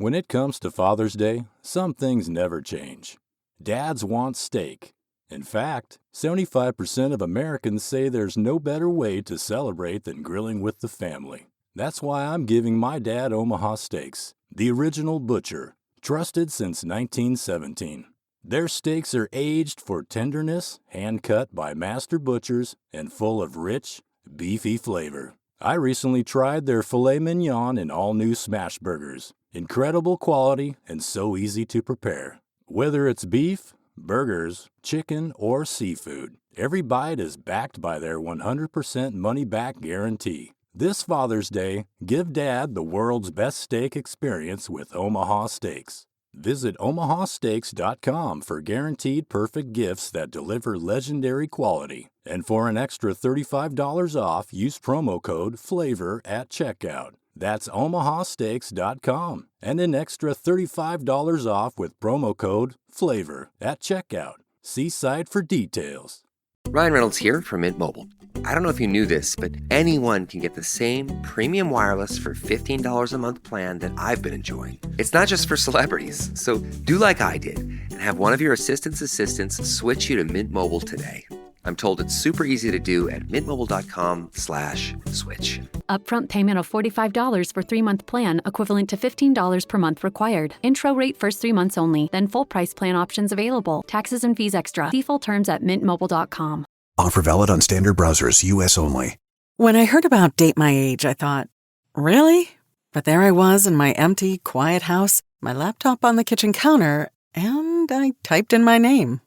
When it comes to Father's Day, some things never change. Dads want steak. In fact, 75% of Americans say there's no better way to celebrate than grilling with the family. That's why I'm giving my dad Omaha Steaks, the original butcher, trusted since 1917. Their steaks are aged for tenderness, hand-cut by master butchers, and full of rich, beefy flavor. I recently tried their filet mignon and all-new smash burgers. Incredible quality and so easy to prepare. Whether it's beef, burgers, chicken, or seafood, every bite is backed by their 100% money-back guarantee. This Father's Day, give Dad the world's best steak experience with Omaha Steaks. Visit omahasteaks.com for guaranteed perfect gifts that deliver legendary quality. And for an extra $35 off, use promo code FLAVOR at checkout. That's omahasteaks.com and an extra $35 off with promo code FLAVOR at checkout. See site for details. Ryan Reynolds here from Mint Mobile. I don't know if you knew this, but anyone can get the same premium wireless for $15 a month plan that I've been enjoying. It's not just for celebrities. So do like I did and have one of your assistant's assistants switch you to Mint Mobile today. I'm told it's super easy to do at mintmobile.com/switch. Upfront payment of $45 for 3-month plan, equivalent to $15 per month required. Intro rate first 3 months only, then full price plan options available. Taxes and fees extra. See full terms at mintmobile.com. Offer valid on standard browsers, U.S. only. When I heard about Date My Age, I thought, really? But there I was in my empty, quiet house, my laptop on the kitchen counter, and I typed in my name.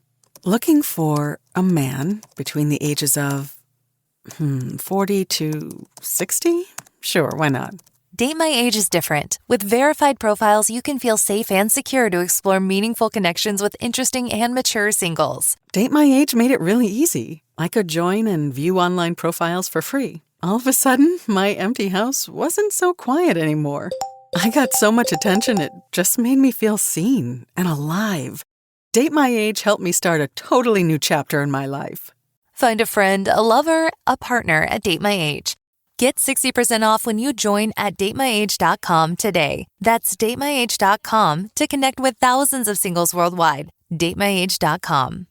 Looking for a man between the ages of 40 to 60? Sure, why not? Date My Age is different. With verified profiles, you can feel safe and secure to explore meaningful connections with interesting and mature singles. Date My Age made it really easy. I could join and view online profiles for free. All of a sudden, my empty house wasn't so quiet anymore. I got so much attention, it just made me feel seen and alive. Date My Age helped me start a totally new chapter in my life. Find a friend, a lover, a partner at Date My Age. Get 60% off when you join at datemyage.com today. That's datemyage.com to connect with thousands of singles worldwide. datemyage.com.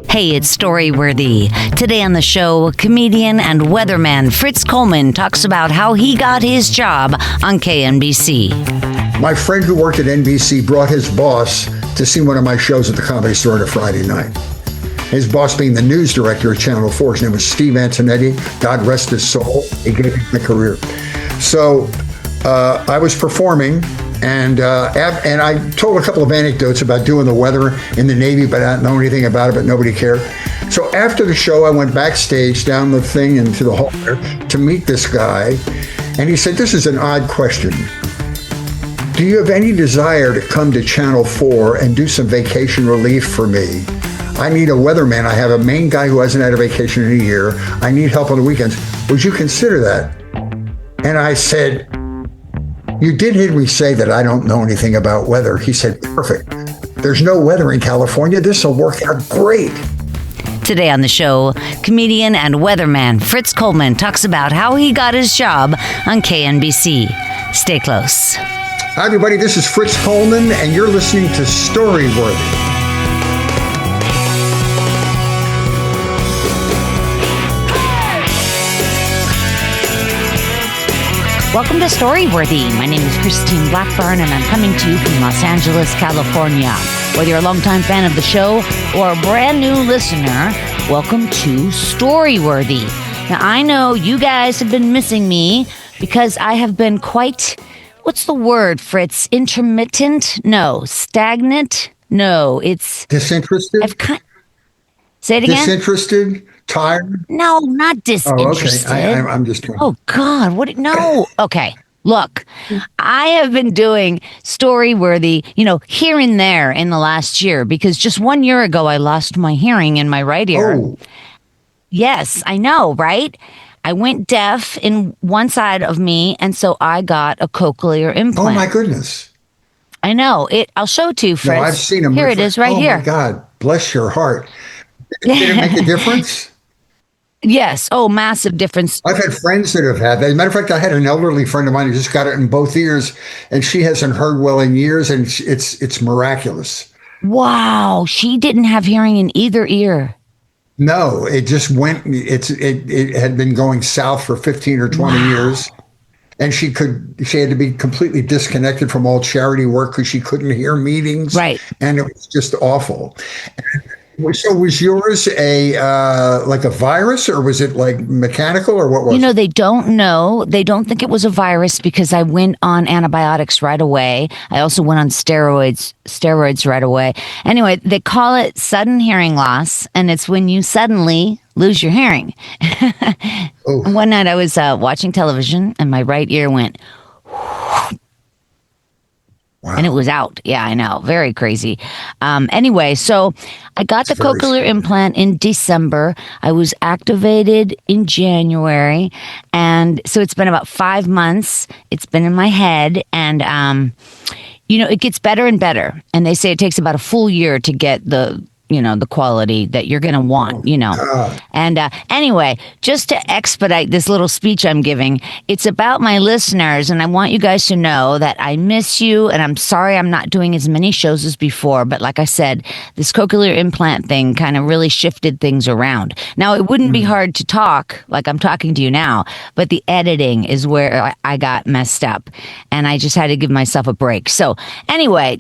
Hey, it's Storyworthy. Today on the show, comedian and weatherman Fritz Coleman talks about how he got his job on KNBC. My friend who worked at NBC brought his boss to see one of my shows at the Comedy Store on a Friday night. His boss being the news director at Channel 4. His name was Steve Antonetti. God rest his soul. He gave me a career. So I was performing, and I told a couple of anecdotes about doing the weather in the Navy, but I didn't know anything about it, but nobody cared. So after the show, I went backstage down the thing into the hall there to meet this guy. And he said, "This is an odd question. Do you have any desire to come to Channel 4 and do some vacation relief for me? I need a weatherman. I have a main guy who hasn't had a vacation in a year. I need help on the weekends. Would you consider that?" And I said, "You did hear me say that I don't know anything about weather." He said, "Perfect. There's no weather in California. This will work out great." Today on the show, comedian and weatherman Fritz Coleman talks about how he got his job on KNBC. Stay close. Hi, everybody. This is Fritz Coleman, and you're listening to Storyworthy. Welcome to Storyworthy. My name is Christine Blackburn, and I'm coming to you from Los Angeles, California. Whether you're a longtime fan of the show or a brand new listener, welcome to Storyworthy. Now, I know you guys have been missing me because I have been quite, what's the word, Fritz? Intermittent? No. Stagnant? No, it's... Disinterested? Say it again? Disinterested? Tired? No, not disinterested. Oh, okay. I'm just trying. Oh, God. What? No. Okay. Look, I have been doing Storyworthy, here and there in the last year because just 1 year ago, I lost my hearing in my right ear. Oh. Yes, I know, right? I went deaf in one side of me, and so I got a cochlear implant. Oh, my goodness. I know. I'll show it to you, Fritz. No, I've seen them. Here it is right here. Oh, my God. Bless your heart. Did it make a difference? Yes. Oh, massive difference. I've had friends that have had that. As a matter of fact, I had an elderly friend of mine who just got it in both ears, and she hasn't heard well in years, and it's miraculous. Wow. She didn't have hearing in either ear. No, it just went. It had been going south for 15 or 20 years, and she had to be completely disconnected from all charity work because she couldn't hear meetings. Right. And it was just awful. So was yours like a virus, or was it like mechanical, or what was it? They don't know. They don't think it was a virus because I went on antibiotics right away. I also went on steroids right away. Anyway, they call it sudden hearing loss, and it's when you suddenly lose your hearing. One night I was watching television, and my right ear went. Wow. And it was out. Yeah, I know. Very crazy. Anyway, so I got the cochlear implant in December. I was activated in January. And so it's been about 5 months. It's been in my head. And, it gets better and better. And they say it takes about a full year to get the quality that you're going to want, And anyway, just to expedite this little speech I'm giving, it's about my listeners. And I want you guys to know that I miss you. And I'm sorry I'm not doing as many shows as before. But like I said, this cochlear implant thing kind of really shifted things around. Now, it wouldn't be hard to talk like I'm talking to you now, but the editing is where I got messed up. And I just had to give myself a break. So anyway,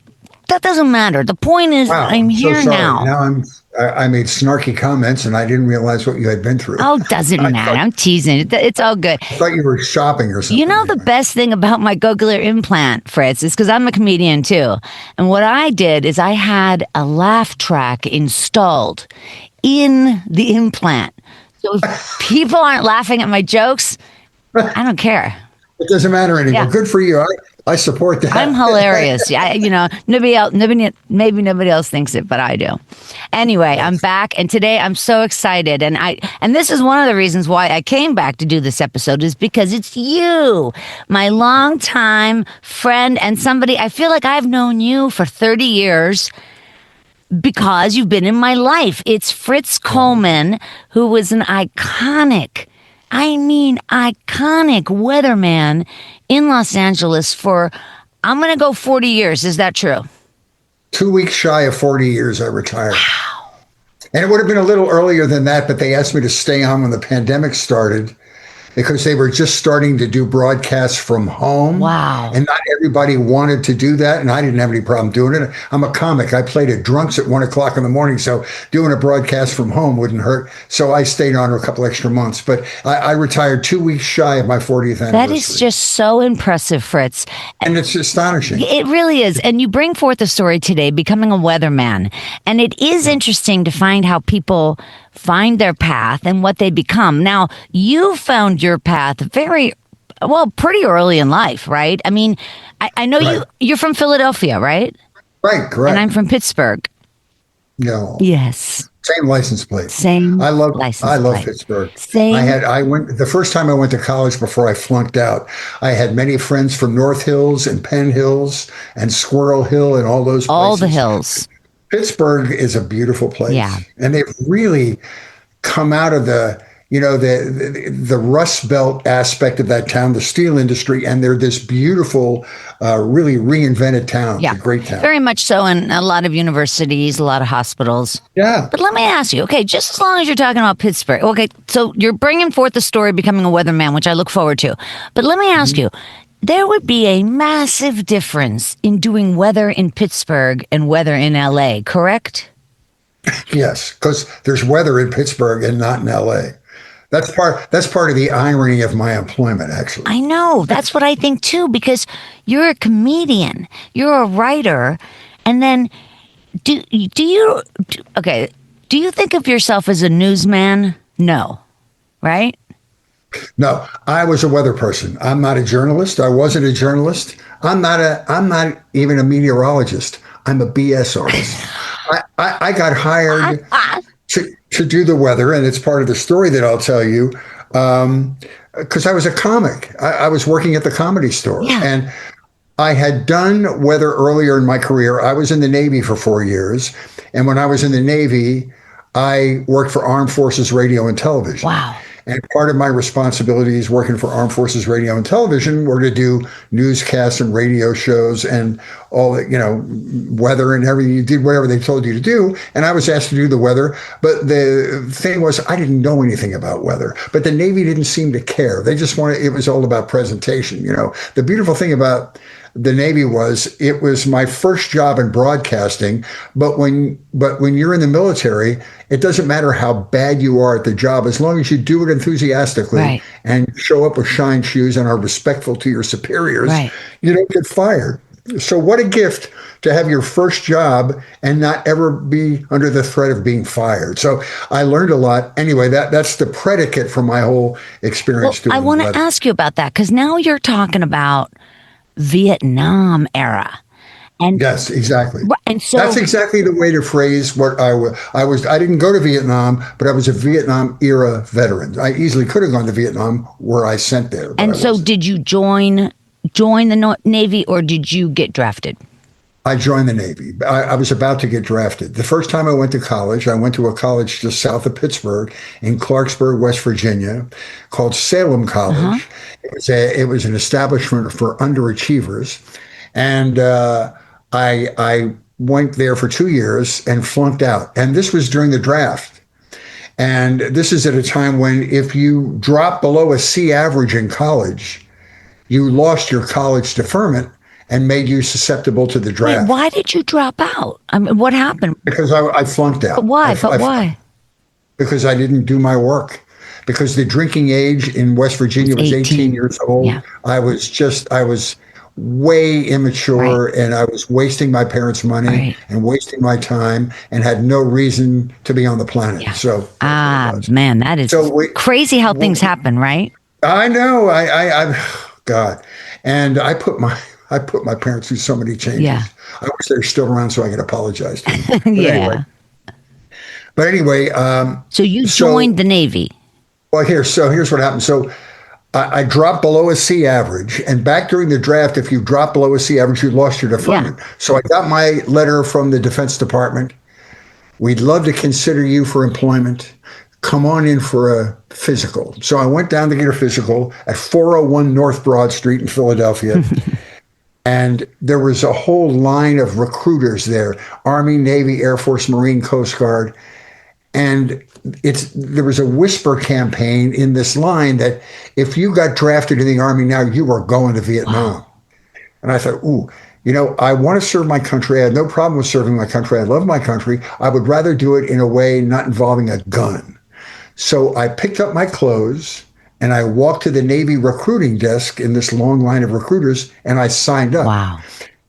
that doesn't matter. The point is, I'm here now. Now I made snarky comments, and I didn't realize what you had been through. Oh, doesn't matter. I'm teasing. It's all good. I thought you were shopping or something. The best thing about my cochlear implant, Fritz, is because I'm a comedian too. And what I did is I had a laugh track installed in the implant. So if people aren't laughing at my jokes, I don't care. It doesn't matter anymore. Yeah. Good for you. I support that. I'm hilarious. Yeah, maybe nobody else thinks it, but I do. Anyway, I'm back, and today I'm so excited, and this is one of the reasons why I came back to do this episode is because it's you, my longtime friend, and somebody I feel like I've known you for 30 years. Because you've been in my life. It's Fritz Coleman, who was an iconic weatherman in Los Angeles for, I'm going to go 40 years. Is that true? 2 weeks shy of 40 years, I retired. Wow. And it would have been a little earlier than that, but they asked me to stay on when the pandemic started because they were just starting to do broadcasts from home. Wow. And not everybody wanted to do that, and I didn't have any problem doing it. I'm a comic. I played at Drunks at 1 o'clock in the morning, so doing a broadcast from home wouldn't hurt. So I stayed on for a couple extra months. But I retired 2 weeks shy of my 40th anniversary. That is just so impressive, Fritz. And it's astonishing. It really is. And you bring forth a story today, becoming a weatherman. And it is interesting to find how people find their path and what they become. Now, you found your path pretty early in life, right? I mean, I know you're from Philadelphia, right? Right, correct. And I'm from Pittsburgh. No. Yes. Same license plate. I love Pittsburgh. Same. I went the first time I went to college before I flunked out. I had many friends from North Hills and Penn Hills and Squirrel Hill and all those places. All the hills. Pittsburgh is a beautiful place. Yeah. And they've really come out of the Rust Belt aspect of that town, the steel industry, and they're this beautiful, really reinvented town. Yeah. It's a great town. Very much so, and a lot of universities, a lot of hospitals. Yeah. But let me ask you, okay, just as long as you're talking about Pittsburgh, okay, so you're bringing forth the story becoming a weatherman, which I look forward to. But let me ask you, there would be a massive difference in doing weather in Pittsburgh and weather in LA, correct? Yes, because there's weather in Pittsburgh and not in LA. That's part of the irony of my employment, actually. I know. That's what I think, too, because you're a comedian. You're a writer. And then do you think of yourself as a newsman? No. Right? No, I was a weather person. I'm not a journalist. I wasn't a journalist. I'm not even a meteorologist. I'm a BS artist. I got hired to do the weather, and it's part of the story that I'll tell you, because I was a comic. I was working at the Comedy Store, and I had done weather earlier in my career. I was in the Navy for 4 years, and when I was in the Navy, I worked for Armed Forces Radio and Television. Wow. And part of my responsibilities working for Armed Forces Radio and Television were to do newscasts and radio shows and all that, weather and everything. You did whatever they told you to do. And I was asked to do the weather. But the thing was, I didn't know anything about weather. But the Navy didn't seem to care. They just it was all about presentation. The beautiful thing about the Navy was it was my first job in broadcasting. But when you're in the military, it doesn't matter how bad you are at the job, as long as you do it enthusiastically and show up with shine shoes and are respectful to your superiors, you don't get fired. So what a gift to have your first job and not ever be under the threat of being fired. So I learned a lot. Anyway, that's the predicate for my whole experience. Well, I want to ask you about that, because now you're talking about Vietnam era. And yes, exactly. And so that's exactly the way to phrase what I was. I didn't go to Vietnam, but I was a Vietnam era veteran. I easily could have gone to Vietnam, were I sent there. And so did you join the Navy, or did you get drafted? I joined the Navy. I was about to get drafted. The first time I went to college, I went to a college just south of Pittsburgh in Clarksburg, West Virginia, called Salem College. It was an establishment for underachievers. And I went there for 2 years and flunked out. And this was during the draft. And this is at a time when if you drop below a C average in college, you lost your college deferment and made you susceptible to the draft. Wait, why did you drop out? I mean, what happened? Because I flunked out. But why? Why? Because I didn't do my work. Because the drinking age in West Virginia was 18 years old. Yeah. I was way immature, and I was wasting my parents' money and wasting my time and had no reason to be on the planet. Yeah. So, man, that is crazy how things happen, right? I know. God. And I put my parents through so many changes. Yeah. I wish they were still around so I could apologize to them. But anyway. So you joined the Navy. Well, here's what happened. So I dropped below a C average. And back during the draft, if you drop below a C average, you lost your deferment. Yeah. So I got my letter from the Defense Department. We'd love to consider you for employment. Come on in for a physical. So I went down to get a physical at 401 North Broad Street in Philadelphia. And there was a whole line of recruiters there, Army, Navy, Air Force, Marine, Coast Guard. And there was a whisper campaign in this line that if you got drafted in the Army now, you were going to Vietnam. Wow. And I thought, I want to serve my country. I had no problem with serving my country. I love my country. I would rather do it in a way not involving a gun. So I picked up my clothes and I walked to the Navy recruiting desk in this long line of recruiters, and I signed up. Wow.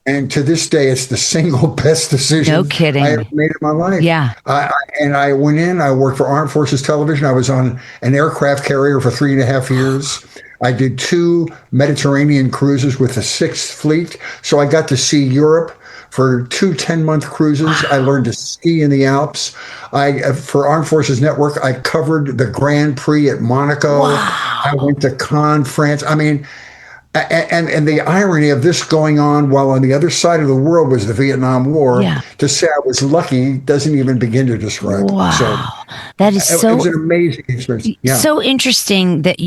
And to this day, it's the single best decision I ever made in my life. Yeah. I went in, I worked for Armed Forces Television. I was on an aircraft carrier for 3.5 years. I did 2 Mediterranean cruises with the 6th Fleet. So I got to see Europe for 2 10-month cruises. Wow. I learned to ski in the Alps. For Armed Forces Network, I covered the Grand Prix at Monaco. Wow. I went to Cannes, France. I mean, and the irony of this going on while on the other side of the world was the Vietnam War, to say I was lucky doesn't even begin to describe wow. it. So that is it was an amazing experience. Yeah. So interesting that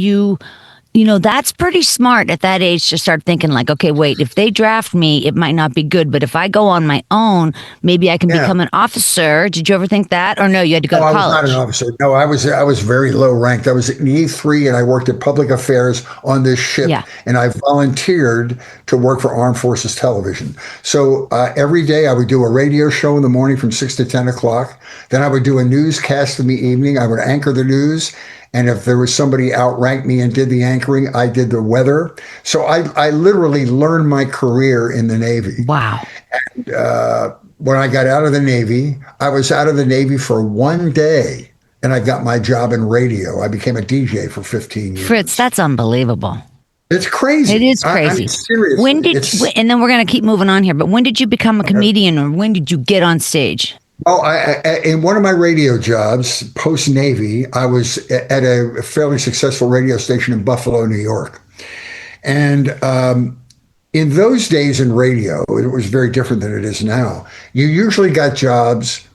you know, that's pretty smart at that age to start thinking like, okay, wait, if they draft me, it might not be good. But if I go on my own, maybe I can become an officer. Did you ever think that? Or no, you had to go to college? I was not an officer. No, I was very low ranked. I was in E3 and I worked at public affairs on this ship. Yeah. And I volunteered to work for Armed Forces Television. So every day I would do a radio show in the morning from 6 to 10 o'clock. Then I would do a newscast in the evening. I would anchor the news. And if there was somebody outranked me and did the anchoring, I did the weather. So I literally learned my career in the Navy. Wow. And when I got out of the Navy, I was out of the Navy for 1 day and I got my job in radio. I became a DJ for 15 years. Fritz, that's unbelievable. It's crazy. It is crazy. I'm serious. And then we're going to keep moving on here, but when did you become a comedian or when did you get on stage? Oh, in one of my radio jobs, post-Navy, I was at a fairly successful radio station in Buffalo, New York. And in those days in radio, it was very different than it is now. You usually got jobs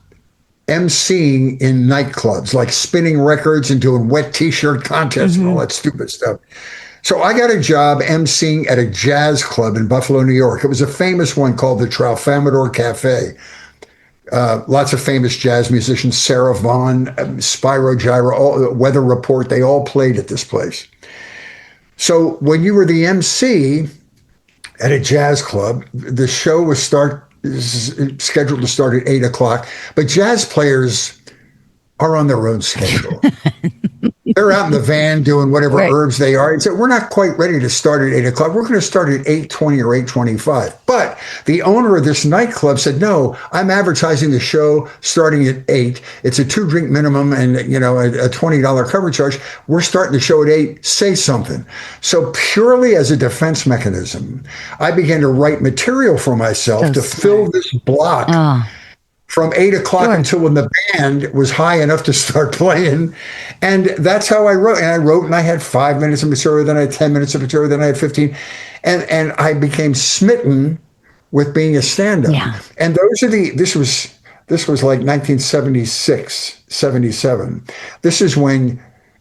emceeing in nightclubs, like spinning records and doing wet t-shirt contests and all that stupid stuff. So I got a job emceeing at a jazz club in Buffalo, New York. It was a famous one called the Tralfamadore Cafe. Lots of famous jazz musicians, Sarah Vaughan, Spyro Gyra, Weather Report, they all played at this place. So when you were the MC at a jazz club, the show was scheduled to start at 8:00, but jazz players are on their own schedule. They're out in the van doing whatever herbs they are. And said, we're not quite ready to start at 8:00. We're going to start at 8:20 or 8:25. But the owner of this nightclub said, no, I'm advertising the show starting at 8. It's a 2-drink minimum and, a $20 cover charge. We're starting the show at 8. Say something. So purely as a defense mechanism, I began to write material for myself to fill this block. From 8:00 until when the band was high enough to start playing. And that's how I wrote. And I had 5 minutes of material, then I had 10 minutes of material, then I had 15. And I became smitten with being a stand-up. Yeah. And this was like 1976, 77. This is when,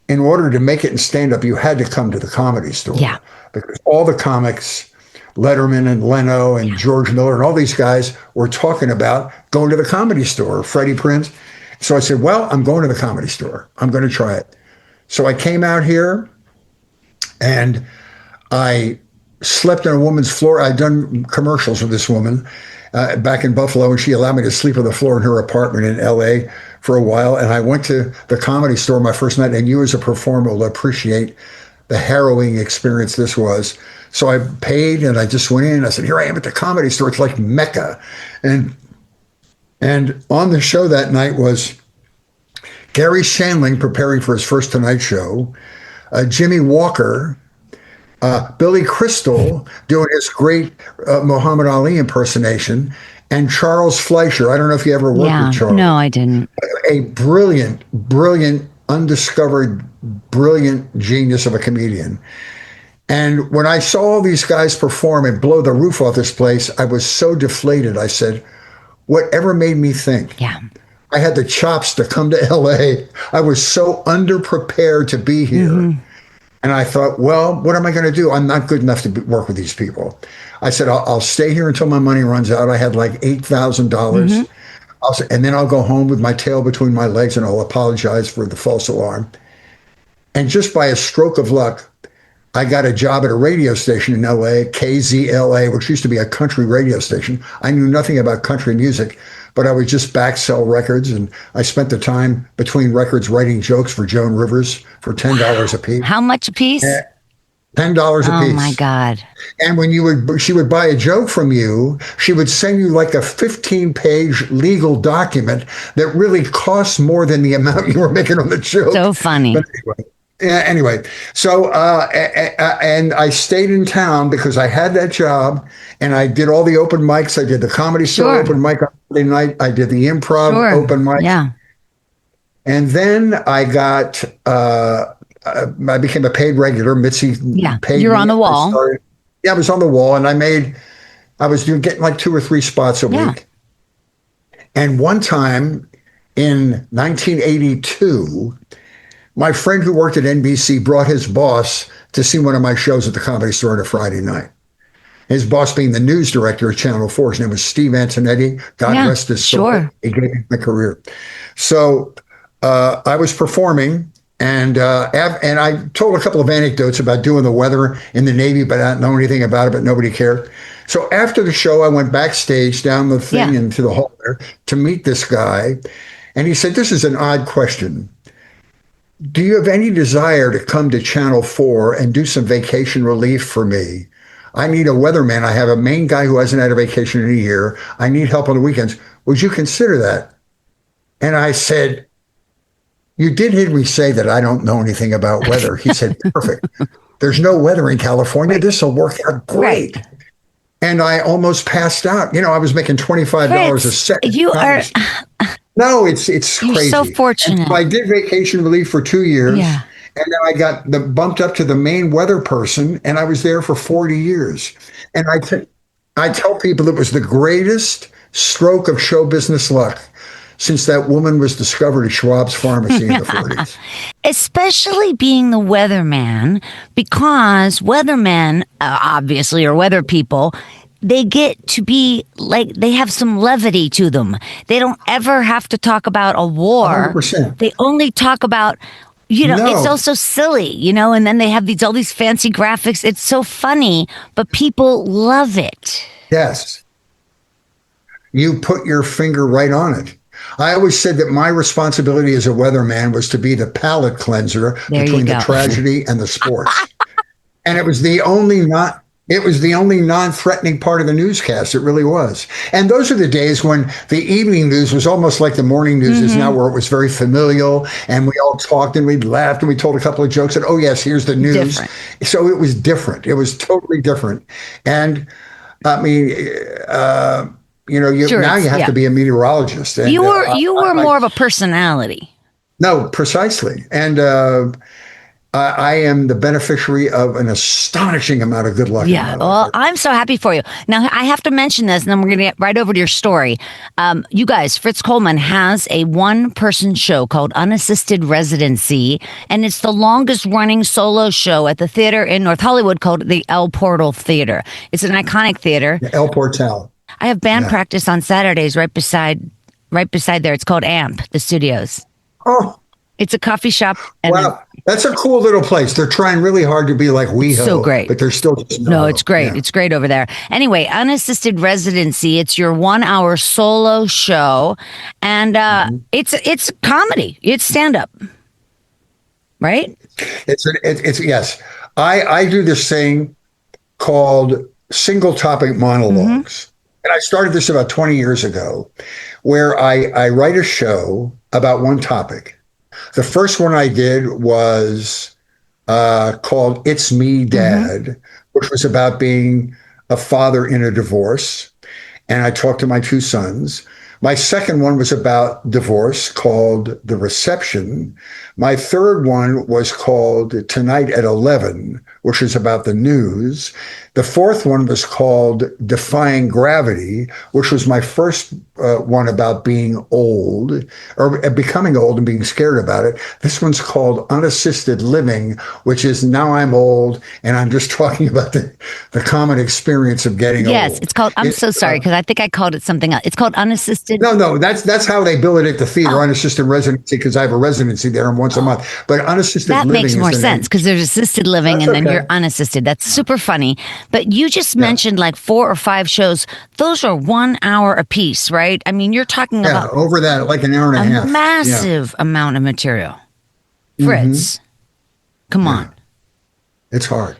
in order to make it in stand-up, you had to come to the Comedy Store. Yeah. Because all the comics, Letterman and Leno and George Miller and all these guys were talking about going to the Comedy Store, Freddie Prinze. So I said, well, I'm going to the Comedy Store. I'm going to try it. So I came out here and I slept on a woman's floor. I'd done commercials with this woman back in Buffalo, and she allowed me to sleep on the floor in her apartment in LA for a while. And I went to the Comedy Store my first night, and you as a performer will appreciate the harrowing experience this was. So I paid and I just went in. I said, here I am at the Comedy Store. It's like Mecca. And on the show that night was Gary Shandling preparing for his first Tonight Show, Jimmy Walker, Billy Crystal doing his great Muhammad Ali impersonation, and Charles Fleischer. I don't know if you ever worked with Charles. No, I didn't. A brilliant, undiscovered, brilliant genius of a comedian. And when I saw all these guys perform and blow the roof off this place, I was so deflated. I said, whatever made me think? Yeah. I had the chops to come to LA. I was so underprepared to be here. Mm-hmm. And I thought, well, what am I going to do? I'm not good enough to work with these people. I said, I'll stay here until my money runs out. I had like $8,000. Mm-hmm. And then I'll go home with my tail between my legs and I'll apologize for the false alarm. And just by a stroke of luck, I got a job at a radio station in LA, KZLA, which used to be a country radio station. I knew nothing about country music, but I would just back sell records. And I spent the time between records writing jokes for Joan Rivers for $10 a piece. How much a piece? $10 a piece. Oh my God. And when she would buy a joke from you, she would send you like a 15-page legal document that really costs more than the amount you were making on the joke. So funny. But anyway, so and I stayed in town because I had that job, and I did all the open mics. I did the Comedy Store open mic on Monday night. I did the improv open mic. Yeah. And then I got I became a paid regular. Mitzi paid You're me. on the wall. I was on the wall, and I was getting like 2 or 3 spots a week. And one time in 1982. My friend who worked at NBC brought his boss to see one of my shows at the Comedy Store on a Friday night. His boss being the news director at Channel 4. His name was Steve Antonetti. God rest his soul. Sure. He gave me my career. So I was performing, and I told a couple of anecdotes about doing the weather in the Navy, but I didn't know anything about it, but nobody cared. So after the show, I went backstage down the thing into the hall there to meet this guy. And he said, this is an odd question. Do you have any desire to come to Channel 4 and do some vacation relief for me? I need a weatherman. I have a main guy who hasn't had a vacation in a year. I need help on the weekends. Would you consider that? And I said, you did hear me say that I don't know anything about weather. He said, perfect. There's no weather in California. This will work out great. Right. And I almost passed out. I was making $25 a second. You are... No, it's You're crazy. So fortunate. So I did vacation relief for 2 years. Yeah. And then I got bumped up to the main weather person, and I was there for 40 years. And I tell people it was the greatest stroke of show business luck. since that woman was discovered at Schwab's Pharmacy in the 40s. Especially being the weatherman, because weathermen, obviously, or weather people, they get to be like, they have some levity to them. They don't ever have to talk about a war. 100%. They only talk about, No. it's also silly, and then they have all these fancy graphics. It's so funny, but people love it. Yes. You put your finger right on it. I always said that my responsibility as a weatherman was to be the palate cleanser There between you the go. tragedy and the sports. And it was the only non-threatening part of the newscast. It really was. And those are the days when the evening news was almost like the morning news is now, where it was very familial, and we all talked and we laughed and we told a couple of jokes and, oh yes, here's the news. Different. So it was different. It was totally different. And I mean, Sure, now you have to be a meteorologist. And, You were more of a personality. No, precisely. And I am the beneficiary of an astonishing amount of good luck. Yeah, well, I'm so happy for you. Now, I have to mention this, and then we're going to get right over to your story. You guys, Fritz Coleman has a one-person show called Unassisted Residency, and it's the longest-running solo show at the theater in North Hollywood called the El Portal Theater. It's an iconic theater. El Portal. I have band practice on Saturdays right beside there. It's called AMP, the studios. Oh, it's a coffee shop. And wow. That's a cool little place. They're trying really hard to be like WeHo. So great. But they're still just No, it's great. Yeah. It's great over there. Anyway, Unassisted Residency. It's your 1-hour solo show. And it's comedy. It's stand-up. Right? It's yes. I do this thing called single topic monologues. And I started this about 20 years ago, where I write a show about one topic. The first one I did was called It's Me, Dad, which was about being a father in a divorce. And I talked to my two sons. My second one was about divorce, called The Reception. My third one was called Tonight at 11, which is about the news. The fourth one was called Defying Gravity, which was my first one about being old, or becoming old and being scared about it. This one's called Unassisted Living, which is now I'm old and I'm just talking about the common experience of getting old. Yes, it's called, I'm so sorry, because I think I called it something else. It's called Unassisted. No, that's how they bill it at the theater, unassisted residency, because I have a residency there once a month. But unassisted living. That makes more sense, because there's assisted living and then you're unassisted. That's super funny. But you just mentioned like 4 or 5 shows. Those are 1 hour a piece, right? I mean, you're talking about over that, like an hour and a half. Massive amount of material. Fritz, come on. It's hard.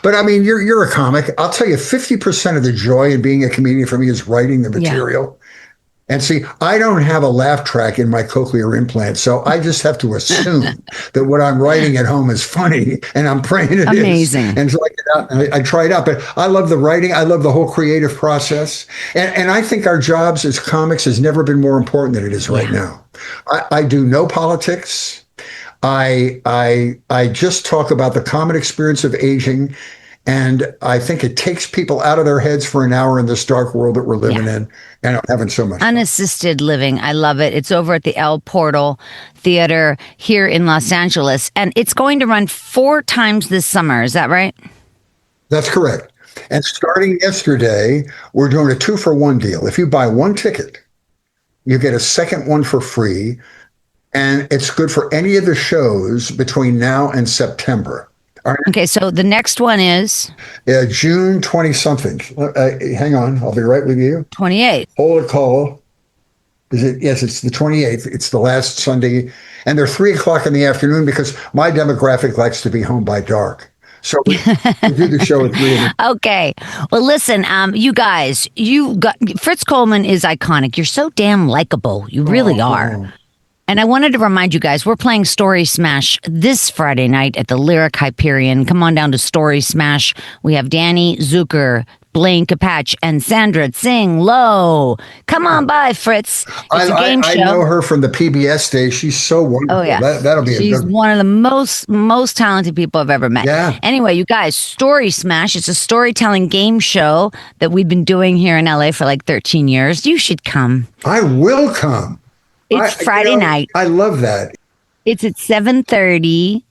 But I mean, you're a comic. I'll tell you, 50% of the joy in being a comedian for me is writing the material. And see, I don't have a laugh track in my cochlear implant, so I just have to assume that what I'm writing at home is funny, and I'm praying it Amazing. is. And so I get out and I try it out. But I love the writing. I love the whole creative process. And I think our jobs as comics has never been more important than it is right now. I do no politics. I just talk about the common experience of aging. And I think it takes people out of their heads for an hour in this dark world that we're living in. And I'm having so much fun. Unassisted living. I love it. It's over at the El Portal Theater here in Los Angeles. And it's going to run 4 times this summer. Is that right? That's correct. And starting yesterday, we're doing a 2-for-1 deal. If you buy 1 ticket, you get a second one for free. And it's good for any of the shows between now and September. All right. Okay, so the next one is? June 20-something. Hang on, I'll be right with you. 28th. Hold a call. Is it? Yes, it's the 28th. It's the last Sunday. And they're 3 o'clock in the afternoon because my demographic likes to be home by dark. So we do the show at 3. Okay. Well, listen, you guys, Fritz Coleman is iconic. You're so damn likable. You really are. And I wanted to remind you guys, we're playing Story Smash this Friday night at the Lyric Hyperion. Come on down to Story Smash. We have Danny Zucker, Blaine Capatch, and Sandra Sing Low. Come on by, Fritz. It's a game show. I know her from the PBS days. She's so wonderful. Oh, yeah. That'll be She's one of the most talented people I've ever met. Yeah. Anyway, you guys, Story Smash. It's a storytelling game show that we've been doing here in LA for like 13 years. You should come. I will come. It's Friday night. I love that. It's at 7:30.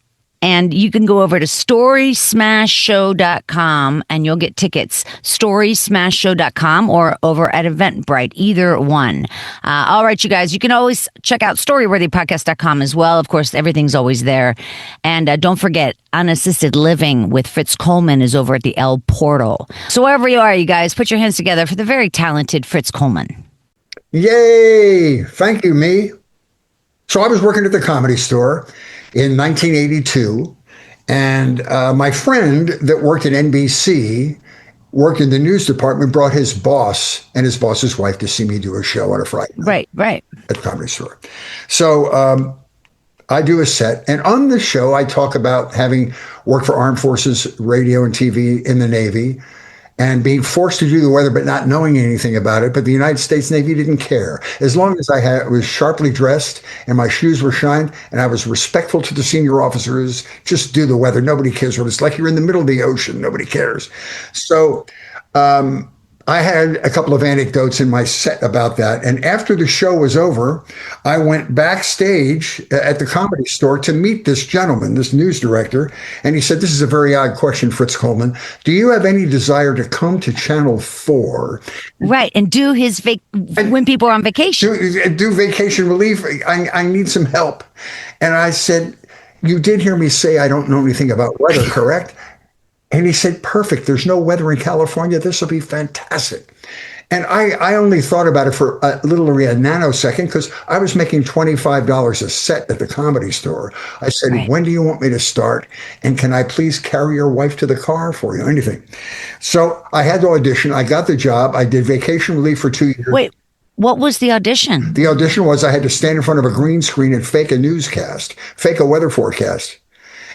And you can go over to storysmashshow.com and you'll get tickets. Storysmashshow.com or over at Eventbrite, either one. All right, you guys, you can always check out storyworthypodcast.com as well. Of course, everything's always there. And don't forget, Unassisted Living with Fritz Coleman is over at the El Portal. So wherever you are, you guys, put your hands together for the very talented Fritz Coleman. Yay! Thank you, me. So I was working at the Comedy Store in 1982, and my friend that worked at NBC, worked in the news department, brought his boss and his boss's wife to see me do a show on a Friday night Right. at the Comedy Store. So I do a set, and on the show, I talk about having worked for Armed Forces radio and TV in the Navy, and being forced to do the weather, but not knowing anything about it. But the United States Navy didn't care. As long as I was sharply dressed and my shoes were shined and I was respectful to the senior officers, just do the weather. Nobody cares what it's like. You're in the middle of the ocean. Nobody cares. So I had a couple of anecdotes in my set about that. And after the show was over, I went backstage at the Comedy Store to meet this gentleman, this news director. And he said, "This is a very odd question, Fritz Coleman. Do you have any desire to come to Channel 4?" Right. And do his when people are on vacation. Do vacation relief. I need some help. And I said, "You did hear me say I don't know anything about weather, correct?" And he said, "Perfect. There's no weather in California. This will be fantastic." And I only thought about it for literally a nanosecond because I was making $25 a set at the Comedy Store. I said, right. "When do you want me to start? And can I please carry your wife to the car for you? Anything." So I had to audition. I got the job. I did vacation relief for 2 years. Wait, what was the audition? The audition was I had to stand in front of a green screen and fake a newscast, fake a weather forecast.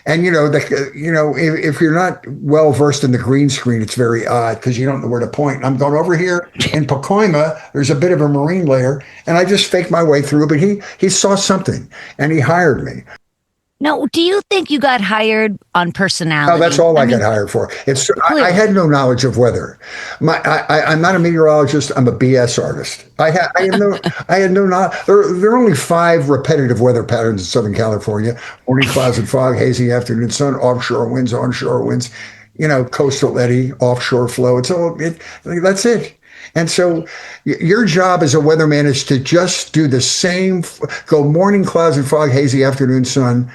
And, if you're not well versed in the green screen, it's very odd because you don't know where to point. I'm going over here in Pacoima. There's a bit of a marine layer. And I just faked my way through. But he saw something and he hired me. Now, do you think you got hired on personality? No, that's all I got hired for. I had no knowledge of weather. I'm not a meteorologist. I'm a BS artist. I had no knowledge. There are only 5 repetitive weather patterns in Southern California: morning clouds and fog, hazy afternoon sun, offshore winds, onshore winds, coastal eddy, offshore flow. That's it. And so your job as a weatherman is to just do the same, go morning clouds and fog, hazy afternoon sun,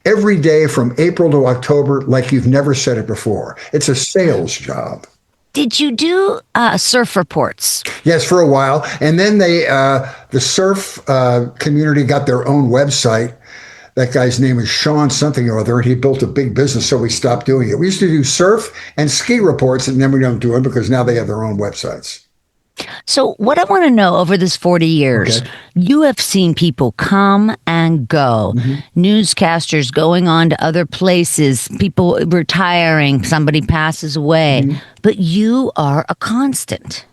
every day from April to October, like you've never said it before. It's a sales job. Did you do surf reports? Yes, for a while. And then the surf community got their own website. That guy's name is Sean something or other, and he built a big business, so we stopped doing it. We used to do surf and ski reports, and then we don't do them because now they have their own websites. So what I want to know, over this 40 years, you have seen people come and go, newscasters going on to other places, people retiring, somebody passes away, but you are a constant.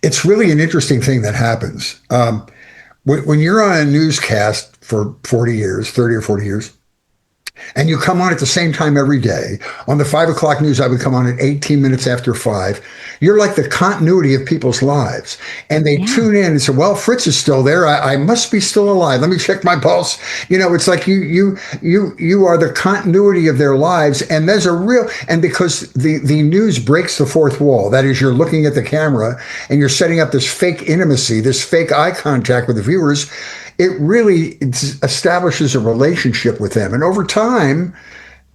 It's really an interesting thing that happens. When you're on a newscast for 40 years, 30 or 40 years, and you come on at the same time every day. On the 5 o'clock news, I would come on at 18 minutes after 5. You're like the continuity of people's lives. And they tune in and say, "Well, Fritz is still there. I must be still alive. Let me check my pulse." It's like you are the continuity of their lives. And there's and because the news breaks the fourth wall, that is, you're looking at the camera and you're setting up this fake intimacy, this fake eye contact with the viewers, it really establishes a relationship with them. And over time,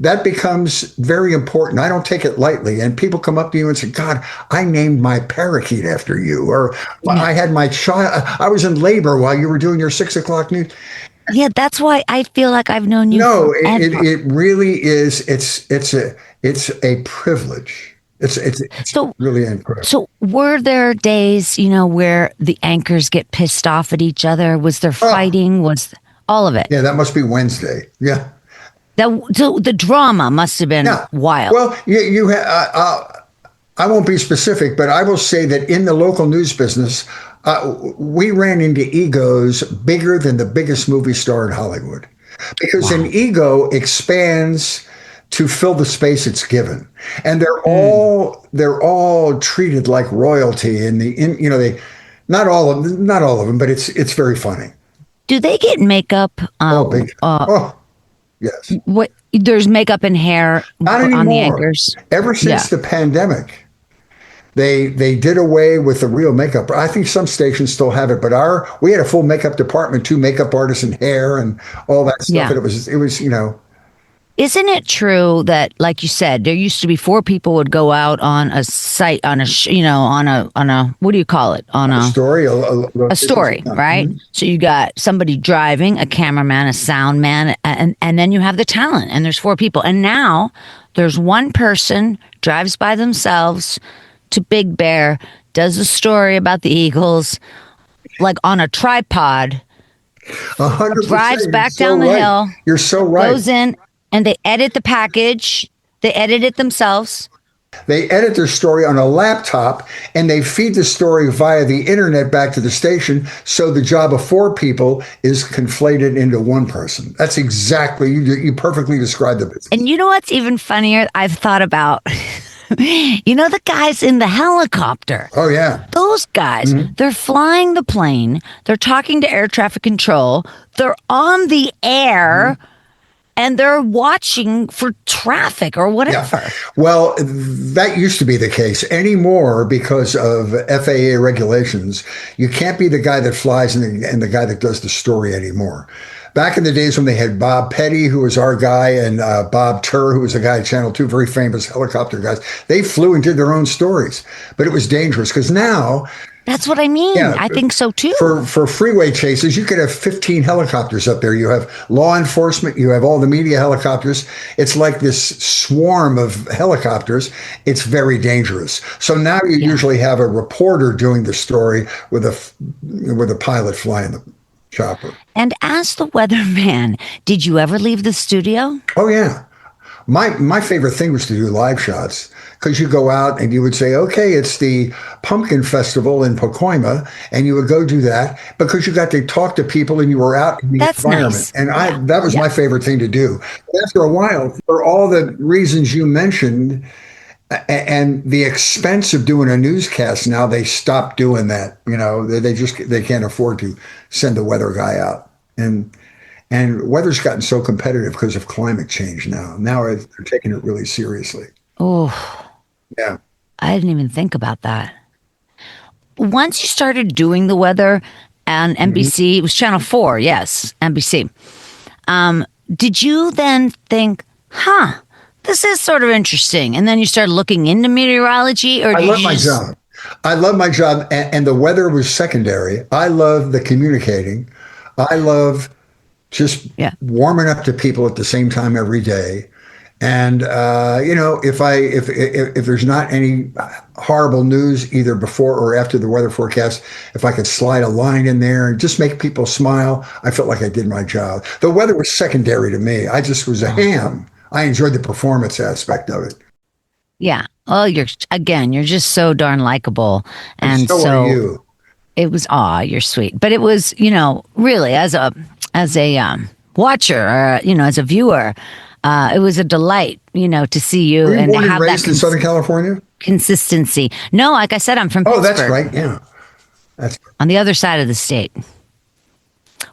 that becomes very important. I don't take it lightly. And people come up to you and say, "God, I named my parakeet after you." Or "I had my child, I was in labor while you were doing your 6 o'clock news." Yeah, that's why I feel like I've known you forever. it really is. It's a privilege. It's really incredible. So were there days, where the anchors get pissed off at each other? Was there fighting? Was all of it? Yeah, that must be Wednesday. Yeah. So the drama must have been wild. Well, I won't be specific, but I will say that in the local news business, we ran into egos bigger than the biggest movie star in Hollywood, because an ego expands to fill the space it's given, and they're all treated like royalty. And not all of them, but it's very funny. Do they get makeup? Yes. What there's makeup and hair Not anymore. on the anchors? Ever since the pandemic, they did away with the real makeup. I think some stations still have it, but we had a full makeup department, 2 makeup artists and hair and all that stuff. Yeah. And it was Isn't it true that, like you said, there used to be 4 people would go out on a site, on a what do you call it? On a story, a story, right? Mm-hmm. So you got somebody driving, a cameraman, a sound man, and then you have the talent, and there's 4 people. And now there's one person drives by themselves to Big Bear, does a story about the Eagles, like on a tripod, 100%. drives back You're so down the right. hill, You're so right. goes in, and they edit the package. They edit it themselves. They edit their story on a laptop and they feed the story via the internet back to the station. So the job of 4 people is conflated into one person. That's exactly, you perfectly described the business. And you know what's even funnier? I've thought about, the guys in the helicopter. Oh, yeah. Those guys, they're flying the plane. They're talking to air traffic control. They're on the air. And they're watching for traffic or whatever. Yeah. Well, that used to be the case. Anymore, because of FAA regulations, you can't be the guy that flies and the guy that does the story anymore. Back in the days when they had Bob Petty, who was our guy, and Bob Turr, who was a guy at Channel 2, very famous helicopter guys, they flew and did their own stories. But it was dangerous because now... That's what I mean. Yeah, I think so too. For freeway chases, you could have 15 helicopters up there. You have law enforcement, you have all the media helicopters. It's like this swarm of helicopters. It's very dangerous. So now you usually have a reporter doing the story with a pilot flying the chopper. And as the weatherman, did you ever leave the studio? Oh yeah. My favorite thing was to do live shots, because you go out and you would say, okay, it's the Pumpkin Festival in Pacoima, and you would go do that because you got to talk to people and you were out in the environment. Nice. And that was my favorite thing to do. After a while, for all the reasons you mentioned and the expense of doing a newscast, now they stopped doing that. They can't afford to send the weather guy out. And weather's gotten so competitive because of climate change now. Now they're taking it really seriously. Oh, yeah. I didn't even think about that. Once you started doing the weather on NBC, it was Channel 4, yes, NBC. Did you then think, this is sort of interesting? And then you started looking into meteorology? Or I love my job. I love my job, and the weather was secondary. I love the communicating. I love just warming up to people at the same time every day. And if there's not any horrible news either before or after the weather forecast, if I could slide a line in there and just make people smile, I felt like I did my job. The weather was secondary to me. I just was a ham. I enjoyed the performance aspect of it. Yeah. Oh, you're just so darn likable, and so are you. It was you're sweet, but it was really as a watcher or as a viewer. It was a delight, to see you. Were you and born have and raised in Southern California? Consistency. No, like I said, I'm from Pittsburgh. Oh, that's right. Yeah. That's on the other side of the state.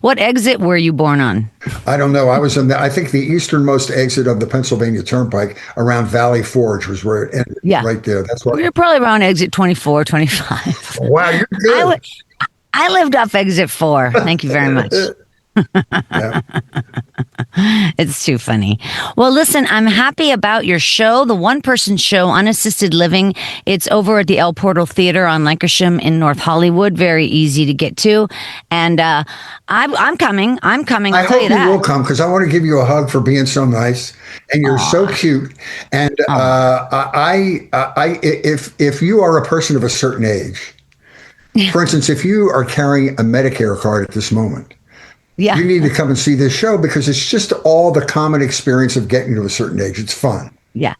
What exit were you born on? I don't know. I was I think the easternmost exit of the Pennsylvania Turnpike around Valley Forge was where it ended. Yeah. Right there. That's what. You're probably around exit 24, 25. Wow, you're good. I lived off exit 4. Thank you very much. Yeah. It's too funny. Well, listen, I'm happy about your show, the one-person show, Unassisted Living. It's over at the El Portal Theater on Lankershim in North Hollywood. Very easy to get to. And I'm coming. I'll tell you that. I hope you will come, because I want to give you a hug for being so nice. And you're so cute. And if you are a person of a certain age, for instance, if you are carrying a Medicare card at this moment, you need to come and see this show, because it's just all the common experience of getting to a certain age. It's fun. Yeah.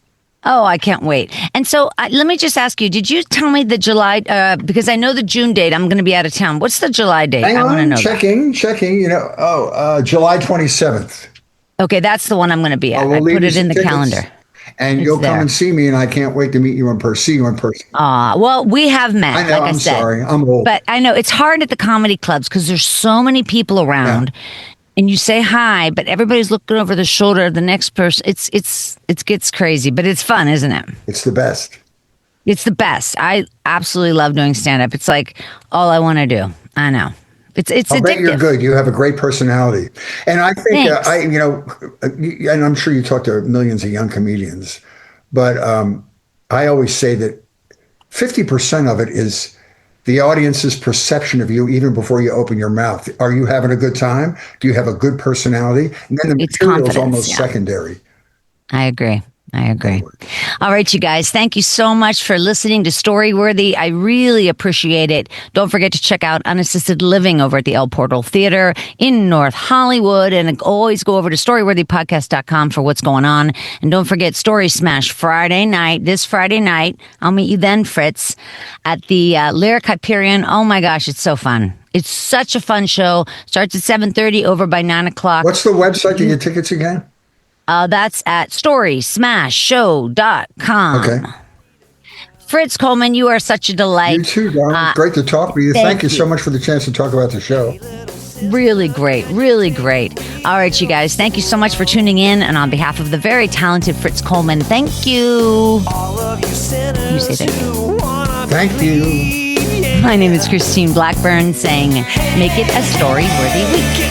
Oh, I can't wait. And so let me just ask you, did you tell me the July, because I know the June date, I'm going to be out of town. What's the July date? Hang I want to know. Checking, July 27th. Okay, that's the one I'm going to be at. I put it in the calendar. And you'll come and see me, and I can't wait to meet you in person. See you in person. Well, we have met. I know. Like I I'm said. sorry. I'm old. But I know it's hard at the comedy clubs because there's so many people around. Yeah. And you say hi, but everybody's looking over the shoulder of the next person. It gets crazy, but it's fun, isn't it? It's the best. It's the best. I absolutely love doing stand-up. It's like all I want to do. I know. It's I'll addictive. bet you're good. You have a great personality, and I think and I'm sure you talk to millions of young comedians, but I always say that 50% of it is the audience's perception of you even before you open your mouth. Are you having a good time? Do you have a good personality? And then the material is almost secondary. I agree. All right, you guys. Thank you so much for listening to Storyworthy. I really appreciate it. Don't forget to check out Unassisted Living over at the El Portal Theater in North Hollywood. And always go over to storyworthypodcast.com for what's going on. And don't forget Story Smash Friday night, this Friday night. I'll meet you then, Fritz, at the Lyric Hyperion. Oh my gosh, it's so fun. It's such a fun show. Starts at 7:30, over by 9 o'clock. What's the website to get tickets again? That's at storysmashshow.com. Okay. Fritz Coleman, you are such a delight. You too, darling. Great to talk with you. Thank you so much for the chance to talk about the show. Really great. Really great. All right, you guys. Thank you so much for tuning in. And on behalf of the very talented Fritz Coleman, thank you. You say thank you. Thank you. My name is Christine Blackburn saying, make it a story-worthy week.